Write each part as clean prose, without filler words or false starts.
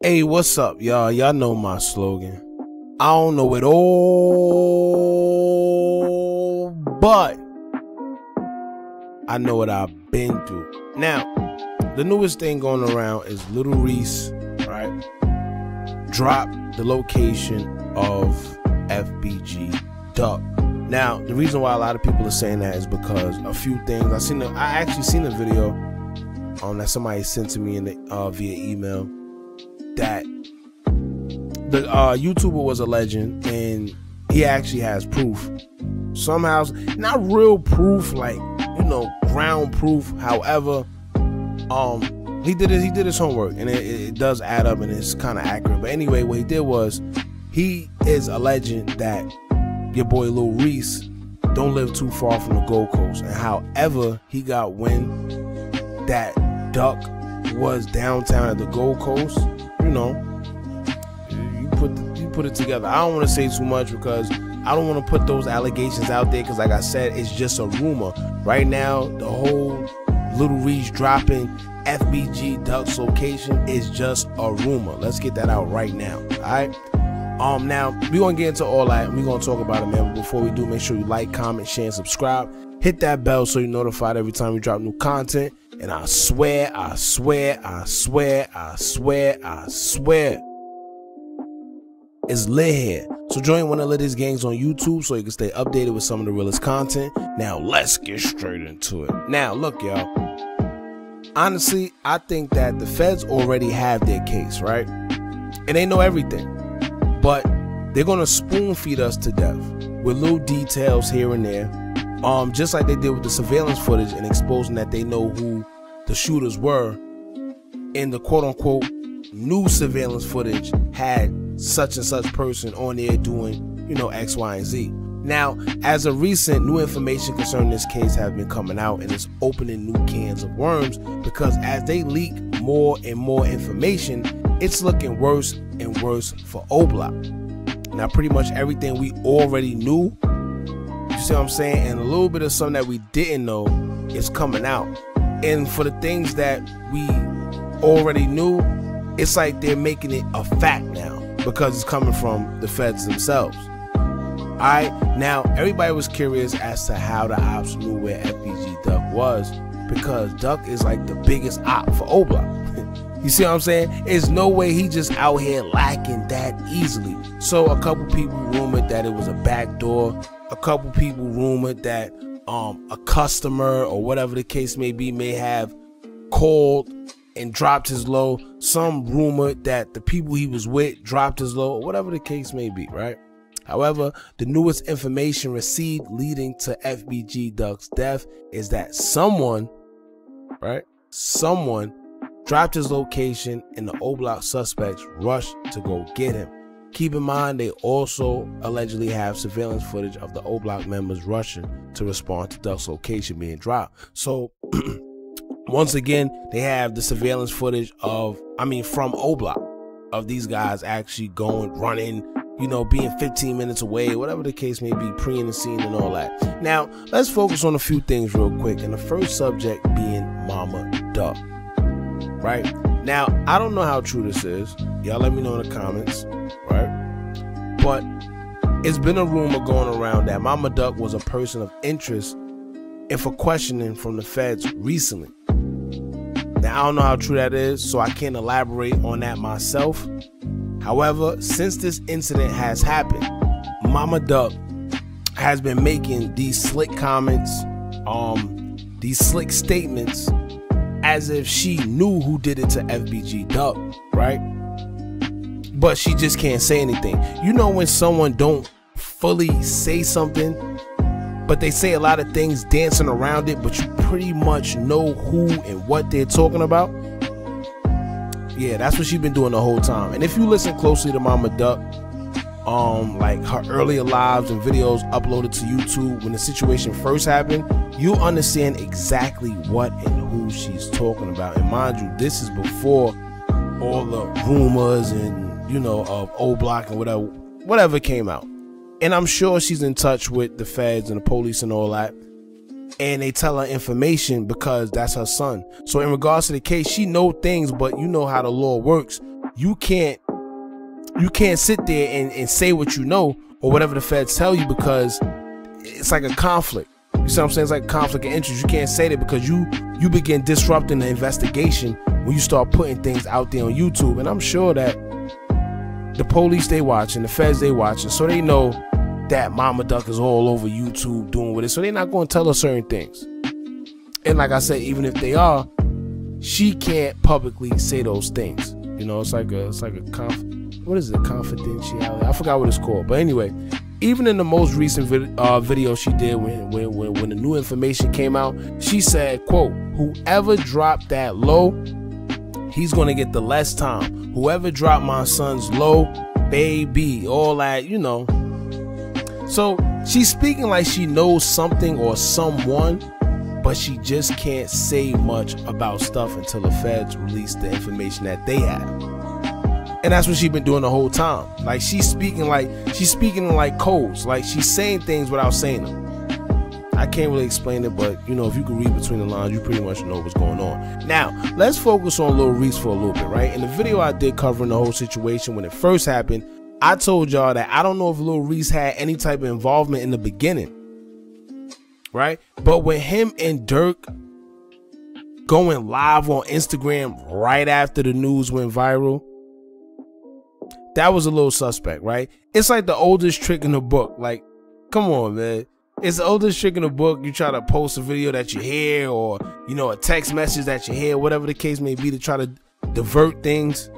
Hey, what's up, y'all? Y'all know my slogan. I don't know it all, but I know what I've been through. Now, the newest thing going around is Lil Reese, right? Dropped the location of FBG Duck. Now, the reason why a lot of people are saying that is because a few things. I actually seen a video that somebody sent to me in the, via email, that the YouTuber was alleging, and he actually has proof. Somehow, not real proof, like, you know, ground proof. However, he did his homework, and it does add up, and it's kind of accurate. But anyway, what he did was, he is alleging that your boy Lil Reese don't live too far from the Gold Coast, and however he got wind that Duck was downtown at the Gold Coast, you know, you put it together. I don't want to say too much because I don't want to put those allegations out there, because like I said, it's just a rumor. Right now, the whole Lil Reese dropping FBG Duck's location is just a rumor. Let's get that out right now. Alright. Now we're gonna get into all that and we're gonna talk about it, man. But before we do, make sure you like, comment, share, and subscribe. Hit that bell so you're notified every time we drop new content. And I swear, it's lit here. So join one of the latest gangs on YouTube so you can stay updated with some of the realest content. Now let's get straight into it. Now look, y'all. Honestly, I think that the feds already have their case, right? And they know everything. But they're gonna spoon feed us to death with little details here and there. Just like they did with the surveillance footage and exposing that they know who the shooters were, and the quote-unquote new surveillance footage had such and such person on there doing, you know, X, Y, and Z. Now, as of recent, new information concerning this case have been coming out, and it's opening new cans of worms, because as they leak more and more information, it's looking worse and worse for oblock. Now, pretty much everything we already knew, you see what I'm saying, and a little bit of something that we didn't know is coming out. And for the things that we already knew, it's like they're making it a fact now, because it's coming from the feds themselves. Alright, now everybody was curious as to how the ops knew where FBG Duck was, because Duck is like the biggest op for oblock. You see what I'm saying? There's no way he just out here lacking that easily. So a couple people rumored that it was a backdoor. A couple people rumored that a customer or whatever the case may be may have called and dropped his low. Some rumored that the people he was with dropped his low, or whatever the case may be, right? However, the newest information received leading to FBG Duck's death is that someone dropped his location, and the oblock suspects rushed to go get him. Keep in mind, they also allegedly have surveillance footage of the oblock members rushing to respond to Duck's location being dropped. So once again, they have the surveillance footage from oblock, of these guys actually running, you know, being 15 minutes away, whatever the case may be, pre-in the scene and all that. Now, let's focus on a few things real quick, and the first subject being Mama Duck. Right? Now, I don't know how true this is. Y'all let me know in the comments, right? But it's been a rumor going around that Mama Duck was a person of interest and for questioning from the feds recently. Now, I don't know how true that is, so I can't elaborate on that myself. However, since this incident has happened, Mama Duck has been making these slick comments, these slick statements, as if she knew who did it to FBG Duck, right? But she just can't say anything. You know when someone don't fully say something, but they say a lot of things dancing around it, but you pretty much know who and what they're talking about? Yeah, that's what she's been doing the whole time. And if you listen closely to Mama Duck, like her earlier lives and videos uploaded to YouTube when the situation first happened, you'll understand exactly what and who she's talking about. And mind you, this is before all the rumors and, you know, of oblock and whatever came out. And I'm sure she's in touch with the feds and the police and all that. and they tell her information because that's her son. So in regards to the case, she know things, but you know how the law works. you can't sit there and say what you know or whatever the feds tell you, because it's like a conflict. You see what I'm saying? It's like a conflict of interest. You can't say that, because you begin disrupting the investigation when you start putting things out there on YouTube. And I'm sure that the police, they watching, the feds, they watching, so they know that Mama Duck is all over YouTube doing with it, so they're not going to tell her certain things. And like I said, even if they are, she can't publicly say those things. You know, it's like a what is it, confidentiality? I forgot what it's called. But anyway, even in the most recent video she did when the new information came out, she said, quote, "Whoever dropped that low, he's gonna get the less time. Whoever dropped my son's low, baby," all that, you know. So she's speaking like she knows something or someone, but she just can't say much about stuff until the feds release the information that they have. And that's what she's been doing the whole time. Like, she's speaking in like codes. Like, she's saying things without saying them. I can't really explain it, but you know, if you can read between the lines, you pretty much know what's going on. Now, let's focus on Lil Reese for a little bit, right? In the video I did covering the whole situation when it first happened, I told y'all that I don't know if Lil Reese had any type of involvement in the beginning, right? But with him and Dirk going live on Instagram right after the news went viral, that was a little suspect, right? It's like the oldest trick in the book. Like, come on, man. It's the oldest trick in the book. You try to post a video that you hear, or, you know, a text message that you hear, whatever the case may be, to try to divert things.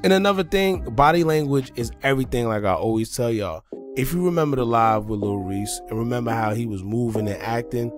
And another thing, body language is everything, like I always tell y'all. If you remember the live with Lil Reese and remember how he was moving and acting,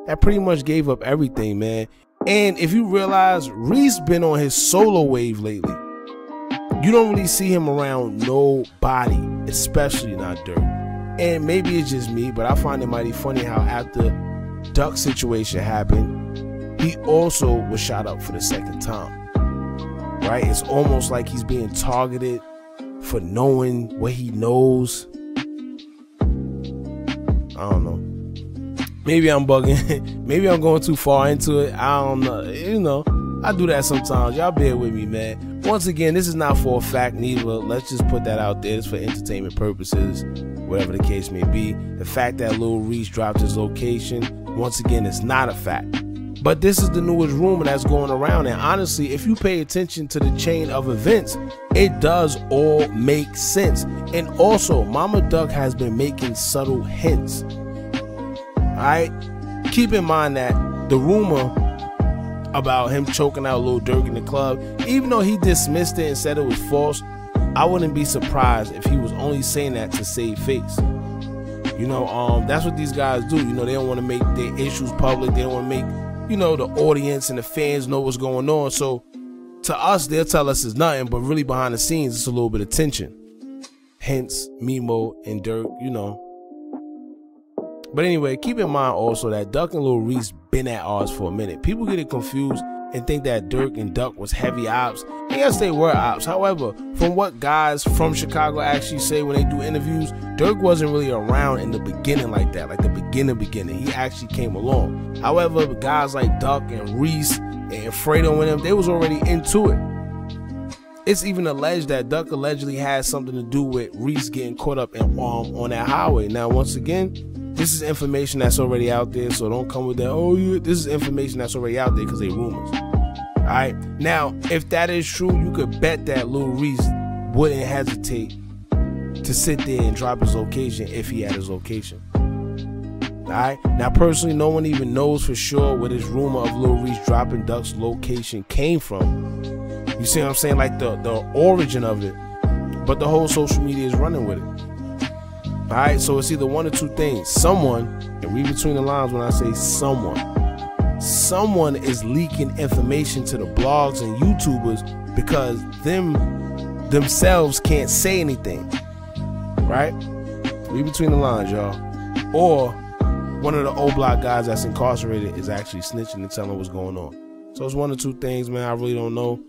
that pretty much gave up everything, man. And if you realize, Reese been on his solo wave lately. You don't really see him around nobody, especially not Dirk. And maybe it's just me, but I find it mighty funny how after Duck's situation happened, he also was shot up for the second time. Right? It's almost like he's being targeted for knowing what he knows. I don't know. Maybe I'm bugging. Maybe I'm going too far into it. I don't know. You know, I do that sometimes. Y'all bear with me, man. Once again, this is not for a fact neither. Let's just put that out there. It's for entertainment purposes, whatever the case may be. The fact that Lil Reese dropped his location, once again, it's not a fact. But this is the newest rumor that's going around, and honestly, if you pay attention to the chain of events, it does all make sense. And also, Mama Duck has been making subtle hints. Alright? Keep in mind that the rumor about him choking out Lil Durk in the club, even though he dismissed it and said it was false, I wouldn't be surprised if he was only saying that to save face. You know, that's what these guys do. You know, they don't want to make their issues public. They don't want to make, you know, the audience and the fans know what's going on. So to us, they'll tell us it's nothing, but really behind the scenes, it's a little bit of tension. Hence, Mimo and Dirk, you know. But anyway, keep in mind also that Duck and Lil Reese been at odds for a minute. People get it confused and think that Dirk and Duck was heavy ops. And yes, they were ops. However, from what guys from Chicago actually say when they do interviews, Dirk wasn't really around in the beginning like that, like the beginning. He actually came along. However, guys like Duck and Reese and Fredo and them, they was already into it. It's even alleged that Duck allegedly had something to do with Reese getting caught up in, on that highway. Now, once again, this is information that's already out there, so don't come with that, oh yeah, this is information that's already out there because they rumors. Alright, now, if that is true, you could bet that Lil Reese wouldn't hesitate to sit there and drop his location if he had his location. Alright, now personally, no one even knows for sure where this rumor of Lil Reese dropping Duck's location came from. You see what I'm saying? Like the origin of it. But the whole social media is running with it. Alright, so it's either one or two things. Someone, and read between the lines when I say someone is leaking information to the blogs and YouTubers because themselves can't say anything. Right? Read between the lines, y'all. Or one of the oblock guys that's incarcerated is actually snitching and telling what's going on. So it's one or two things, man. I really don't know.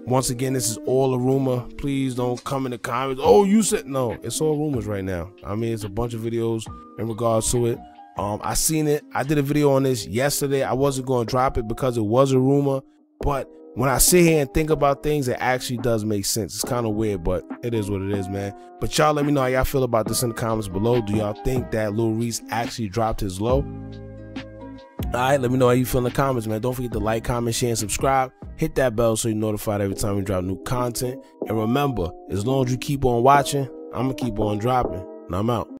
Once again, this is all a rumor. Please don't come in the comments, oh, you said no. It's all rumors right now. I mean, it's a bunch of videos in regards to it. I seen it. I did a video on this yesterday. I wasn't going to drop it because it was a rumor, but when I sit here and think about things, it actually does make sense. It's kind of weird, but it is what it is, man. But y'all let me know how y'all feel about this in the comments below. Do y'all think that Lil Reese actually dropped his low? Alright, let me know how you feel in the comments, man. Don't forget to like, comment, share, and subscribe. Hit that bell so you're notified every time we drop new content. And remember, as long as you keep on watching, I'm going to keep on dropping. And I'm out.